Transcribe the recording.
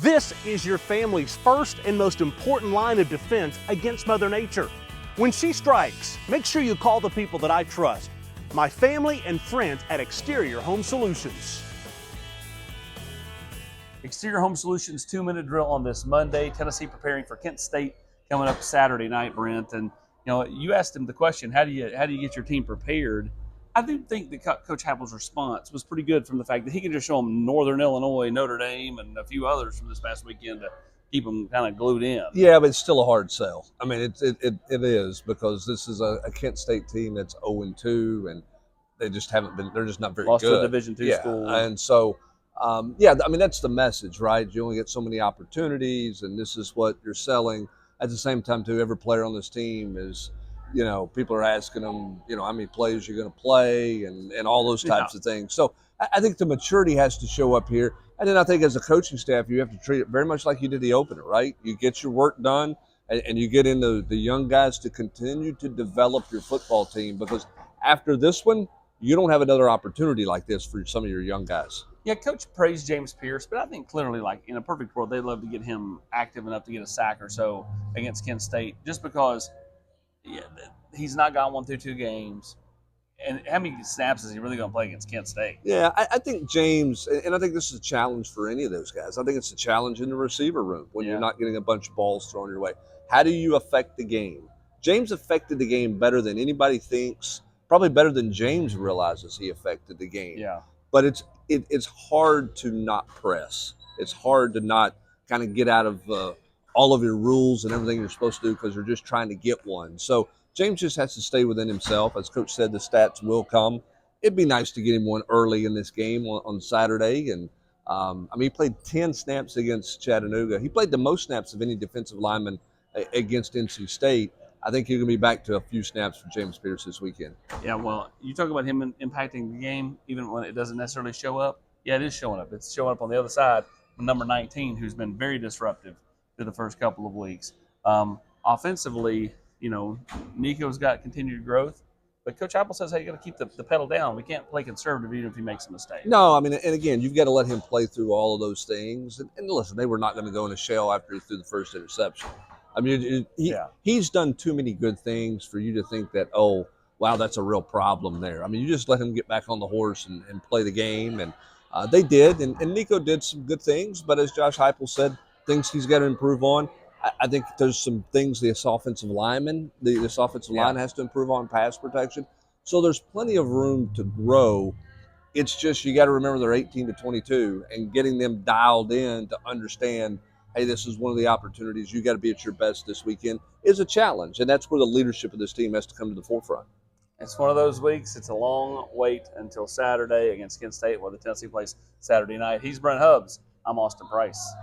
This is your family's first and most important line of defense against Mother Nature. When she strikes, make sure you call the people that I trust, my family and friends at Exterior Home Solutions. Exterior Home Solutions 2-minute drill on this Monday. Tennessee preparing for Kent State coming up Saturday night, Brent. And you asked him the question, how do you get your team prepared? I do think that Coach Happel's response was pretty good from the fact that he can just show them Northern Illinois, Notre Dame, and a few others from this past weekend to keep them kind of glued in. Yeah, but it's still a hard sell. I mean, it is, because this is a Kent State team that's 0-2, and they just haven't been. They're just not very Lost good. to a Division II school, and so yeah, I mean, that's the message, right? You only get so many opportunities, and this is what you're selling. At the same time, too, every player on this team is, people are asking them, how many plays you're going to play, and all those types of things. So I think the maturity has to show up here. And then I think as a coaching staff, you have to treat it very much like you did the opener, right? You get your work done, and you get into the young guys to continue to develop your football team, because after this one, you don't have another opportunity like this for some of your young guys. Yeah, Coach praised James Pierce, but I think clearly, like in a perfect world, they'd love to get him active enough to get a sack or so against Kent State, just because he's not gone 1 through 2 games. And how many snaps is he really going to play against Kent State? Yeah, I think James, and I think this is a challenge for any of those guys. I think it's a challenge in the receiver room when you're not getting a bunch of balls thrown your way. How do you affect the game? James affected the game better than anybody thinks, probably better than James realizes he affected the game. Yeah. But it's hard to not press. It's hard to not kind of get out of all of your rules and everything you're supposed to do because you're just trying to get one. So James just has to stay within himself. As Coach said, the stats will come. It'd be nice to get him one early in this game on Saturday. And, he played 10 snaps against Chattanooga. He played the most snaps of any defensive lineman against NC State. I think you're going to be back to a few snaps for James Pierce this weekend. Yeah, well, you talk about him impacting the game even when it doesn't necessarily show up. Yeah, it is showing up. It's showing up on the other side with number 19, who's been very disruptive through the first couple of weeks. Offensively, Nico's got continued growth. But Coach Happel says, hey, you got to keep the pedal down. We can't play conservative even if he makes a mistake. No, I mean, and again, you've got to let him play through all of those things. And listen, they were not going to go in a shell after he threw the first interception. I mean, he's done too many good things for you to think that, oh, wow, that's a real problem there. I mean, you just let him get back on the horse and play the game. And they did. And Nico did some good things. But as Josh Heupel said, things he's got to improve on. I think there's some things this offensive line has to improve on pass protection. So there's plenty of room to grow. It's just you got to remember they're 18-22, and getting them dialed in to understand, hey, this is one of the opportunities you got to be at your best this weekend is a challenge. And that's where the leadership of this team has to come to the forefront. It's one of those weeks. It's a long wait until Saturday against Kent State, where the Tennessee plays Saturday night. He's Brent Hubbs. I'm Austin Price.